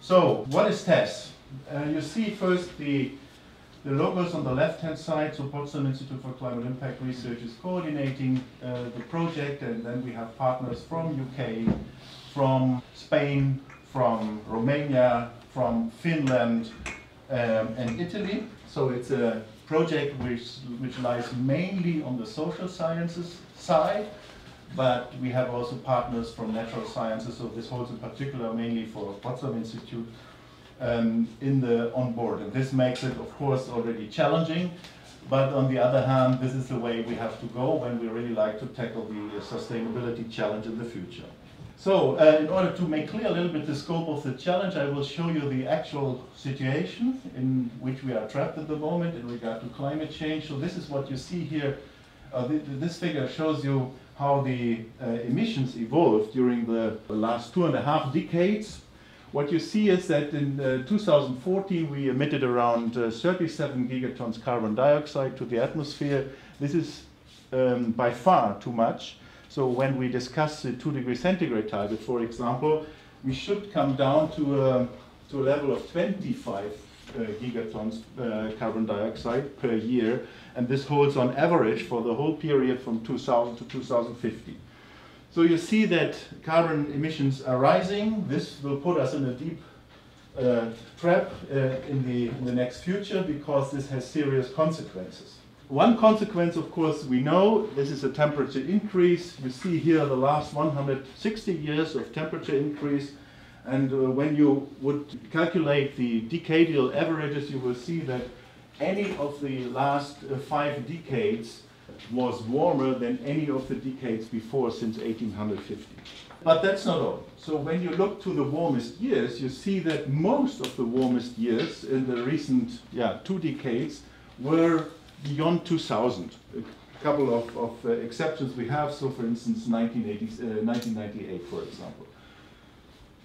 So, what is TESS? You see first the logos on the left-hand side. So, Potsdam Institute for Climate Impact Research is coordinating the project, and then we have partners from UK, from Spain, from Romania, from Finland, and Italy. So, it's a project which lies mainly on the social sciences side, but we have also partners from natural sciences, so this holds in particular mainly for Potsdam Institute on board. And this makes it, of course, already challenging, but on the other hand, this is the way we have to go when we really like to tackle the sustainability challenge in the future. So, in order to make clear a little bit the scope of the challenge, I will show you the actual situation in which we are trapped at the moment in regard to climate change. So this is what you see here. This figure shows you how the emissions evolved during the last 2.5 decades. What you see is that in 2014 we emitted around 37 gigatons carbon dioxide to the atmosphere. This is by far too much. So when we discuss the 2 degree centigrade target, for example, we should come down to a level of 25 gigatons carbon dioxide per year, and this holds on average for the whole period from 2000 to 2050. So you see that carbon emissions are rising. This will put us in a deep trap in the next future, because this has serious consequences. One consequence, of course, we know, this is a temperature increase. You see here the last 160 years of temperature increase. And when you would calculate the decadal averages, you will see that any of the last 5 decades was warmer than any of the decades before since 1850. But that's not all. So when you look to the warmest years, you see that most of the warmest years in the recent 2 decades were beyond 2000. A couple of exceptions we have, so for instance 1998, for example.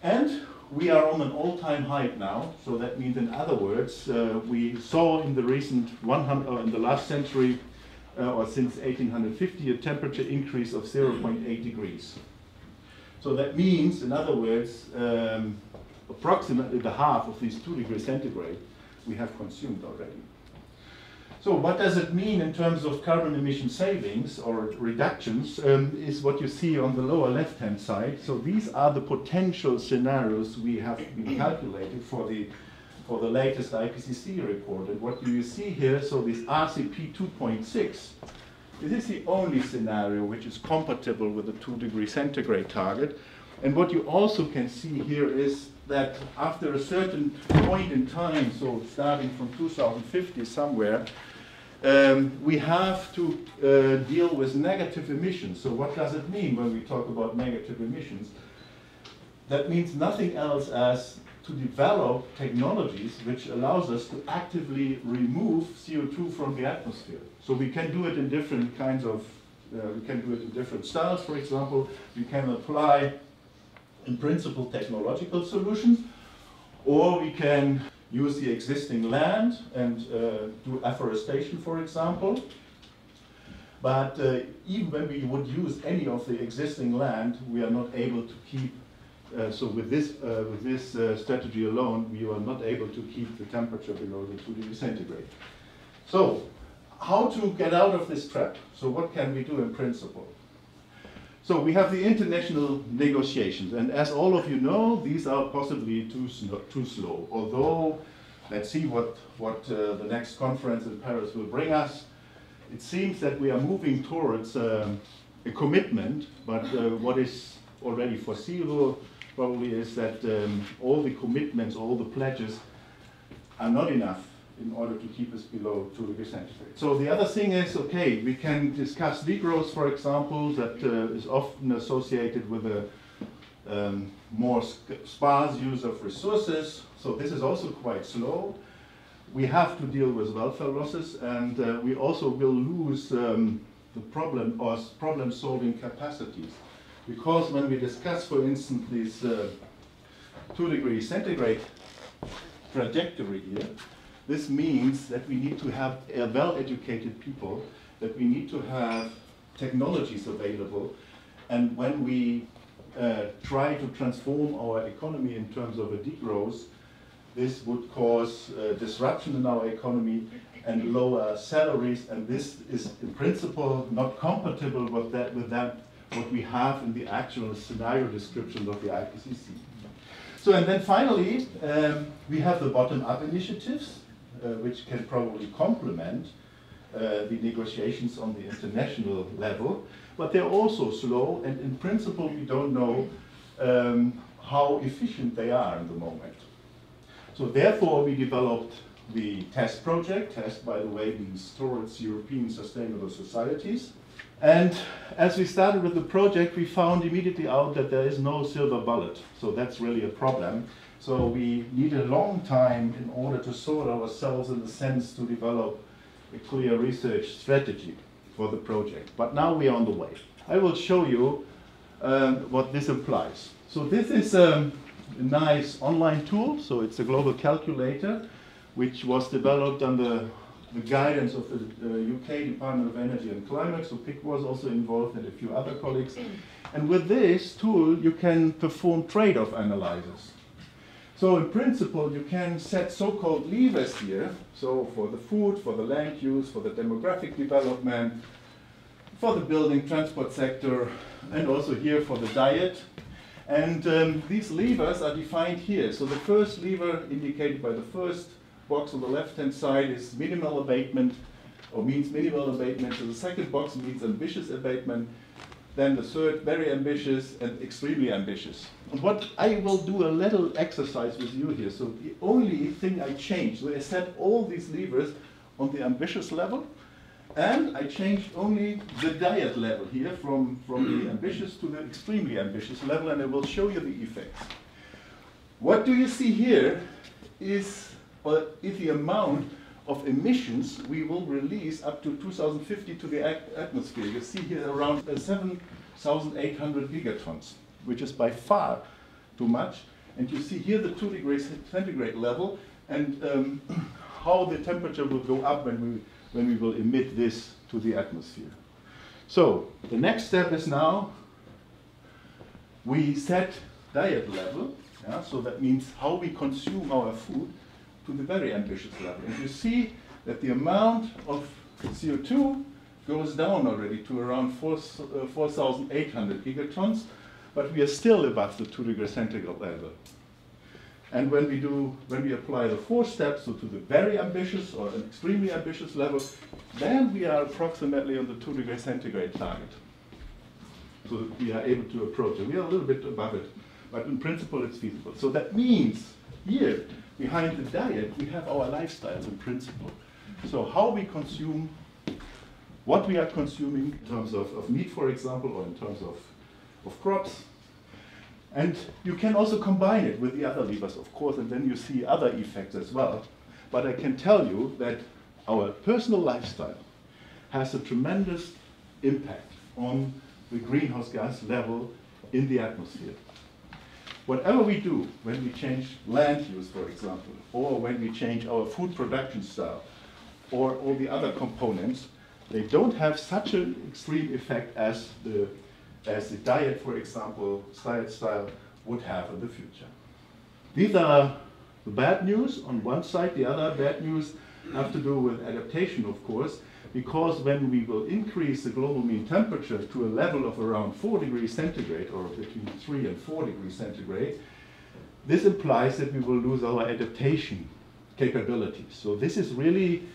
And we are on an all-time high now, so that means, in other words, we saw in the recent in the last century, or since 1850, a temperature increase of 0.8 degrees. So that means, in other words, approximately the half of these 2 degrees centigrade we have consumed already. So what does it mean in terms of carbon emission savings or reductions is what you see on the lower left-hand side. So these are the potential scenarios we have been calculated for the latest IPCC report. And what do you see here? So this RCP 2.6, this is the only scenario which is compatible with the 2 degree centigrade target. And what you also can see here is that after a certain point in time, so starting from 2050 somewhere, we have to deal with negative emissions. So what does it mean when we talk about negative emissions? That means nothing else as to develop technologies which allows us to actively remove CO2 from the atmosphere. So we can do it in different kinds of, we can do it in different styles, for example. We can apply, in principle, technological solutions, or we can use the existing land and do afforestation, for example. But even when we would use any of the existing land, we are not able to keep, so with this strategy alone, we are not able to keep the temperature below the 2 degrees centigrade. So, how to get out of this trap? So what can we do in principle? So we have the international negotiations, and as all of you know, these are possibly too slow. Although, let's see what the next conference in Paris will bring us. It seems that we are moving towards a commitment, but what is already foreseeable probably is that all the commitments, all the pledges are not enough in order to keep us below 2 degrees centigrade. So the other thing is, okay, we can discuss degrowth, for example, that is often associated with a more sparse use of resources. So this is also quite slow. We have to deal with welfare losses, and we also will lose the problem-solving capacities. Because when we discuss, for instance, this 2 degrees centigrade trajectory here, this means that we need to have well-educated people, that we need to have technologies available, and when we try to transform our economy in terms of a degrowth, this would cause disruption in our economy and lower salaries, and this is in principle not compatible with that what we have in the actual scenario description of the IPCC. So, and then finally, we have the bottom-up initiatives, which can probably complement the negotiations on the international level, but they're also slow, and in principle we don't know how efficient they are in the moment. So therefore we developed the TESS project. TESS, by the way, means Towards European Sustainable Societies. And as we started with the project, we found immediately out that there is no silver bullet. So that's really a problem. So we need a long time in order to sort ourselves in the sense to develop a clear research strategy for the project. But now we are on the way. I will show you what this implies. So this is a nice online tool. So it's a global calculator, which was developed under the guidance of the UK Department of Energy and Climate. So PIC was also involved and a few other colleagues. And with this tool, you can perform trade-off analysis. So in principle, you can set so-called levers here. So for the food, for the land use, for the demographic development, for the building transport sector, and also here for the diet. And these levers are defined here. So the first lever indicated by the first box on the left-hand side is minimal abatement, or means minimal abatement. So the second box means ambitious abatement. Then the third, very ambitious, and extremely ambitious. And what I will do a little exercise with you here. So the only thing I changed, so I set all these levers on the ambitious level, and I changed only the diet level here from the ambitious to the extremely ambitious level, and I will show you the effects. What do you see here is the amount of emissions we will release up to 2050 to the atmosphere. You see here around 7,800 gigatons, which is by far too much. And you see here the 2 degrees centigrade level, and how the temperature will go up when we will emit this to the atmosphere. So the next step is now we set diet level. Yeah, so that means how we consume our food to the very ambitious level. And you see that the amount of CO2 goes down already to around 4,800 gigatons, but we are still above the 2 degree centigrade level. And when we apply the 4 steps, so to the very ambitious or an extremely ambitious level, then we are approximately on the 2 degree centigrade target. So we are able to approach it. We are a little bit above it, but in principle it's feasible. So that means here, behind the diet, we have our lifestyles in principle. So how we consume, what we are consuming in terms of meat, for example, or in terms of crops. And you can also combine it with the other levers, of course, and then you see other effects as well. But I can tell you that our personal lifestyle has a tremendous impact on the greenhouse gas level in the atmosphere. Whatever we do, when we change land use, for example, or when we change our food production style, or all the other components, they don't have such an extreme effect as the diet, for example, diet style would have in the future. These are the bad news on one side. The other bad news have to do with adaptation, of course, because when we will increase the global mean temperature to a level of around 4 degrees centigrade, or between 3 and 4 degrees centigrade, this implies that we will lose our adaptation capabilities. So this is really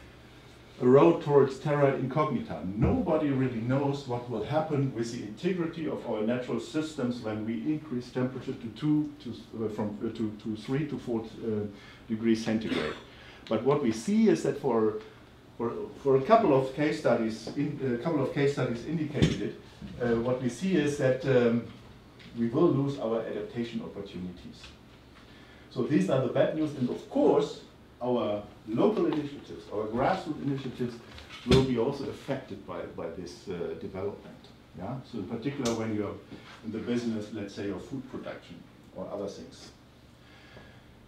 a road towards terra incognita. Nobody really knows what will happen with the integrity of our natural systems when we increase temperature to 3 to 4 degrees centigrade. But what we see is that for a couple of case studies, indicated it. What we see is that we will lose our adaptation opportunities. So these are the bad news, and of course, our local initiatives, our grassroots initiatives, will be also affected by this development. Yeah? So in particular, when you're in the business, let's say, of food production or other things.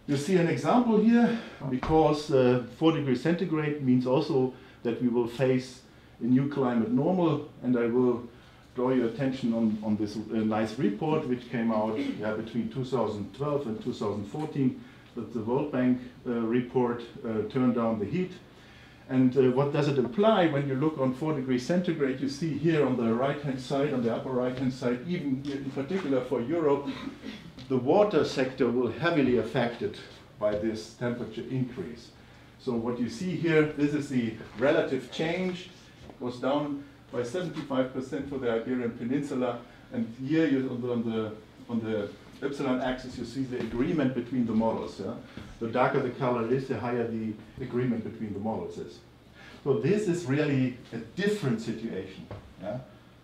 You see an example here, because 4 degrees centigrade means also that we will face a new climate normal, and I will draw your attention on this nice report which came out between 2012 and 2014. That's the World Bank report, Turn Down the Heat. And what does it imply when you look on 4 degrees centigrade? You see here on the right-hand side, on the upper right-hand side, even in particular for Europe, the water sector will heavily affected by this temperature increase. So what you see here, this is the relative change. It was down by 75% for the Iberian Peninsula, and here you, on the epsilon axis you see the agreement between the models. Yeah? The darker the color is, the higher the agreement between the models is. So this is really a different situation, yeah?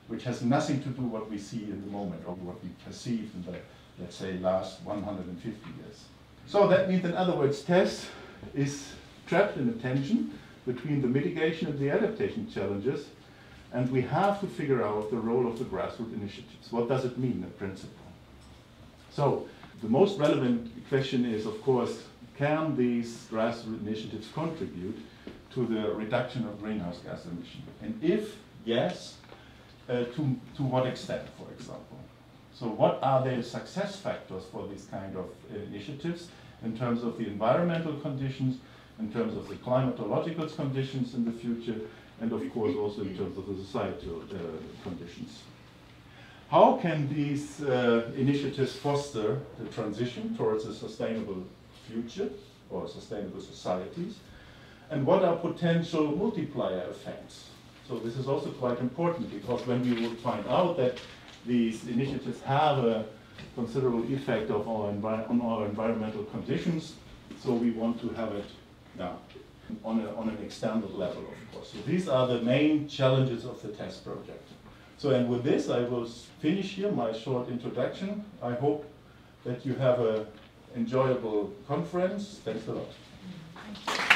Which has nothing to do with what we see in the moment or what we perceive in the, let's say, last 150 years. So that means, in other words, TESS is trapped in a tension between the mitigation and the adaptation challenges, and we have to figure out the role of the grassroots initiatives. What does it mean in principle? So the most relevant question is, of course, can these grassroots initiatives contribute to the reduction of greenhouse gas emissions? And if yes, to what extent, for example? So what are the success factors for these kind of initiatives in terms of the environmental conditions, in terms of the climatological conditions in the future, and of course also in terms of the societal conditions? How can these initiatives foster the transition towards a sustainable future or sustainable societies? And what are potential multiplier effects? So this is also quite important, because when we will find out that these initiatives have a considerable effect on our environmental conditions, so we want to have it on an extended level, of course. So these are the main challenges of the TESS project. So, and with this, I will finish here my short introduction. I hope that you have an enjoyable conference. Thanks a lot.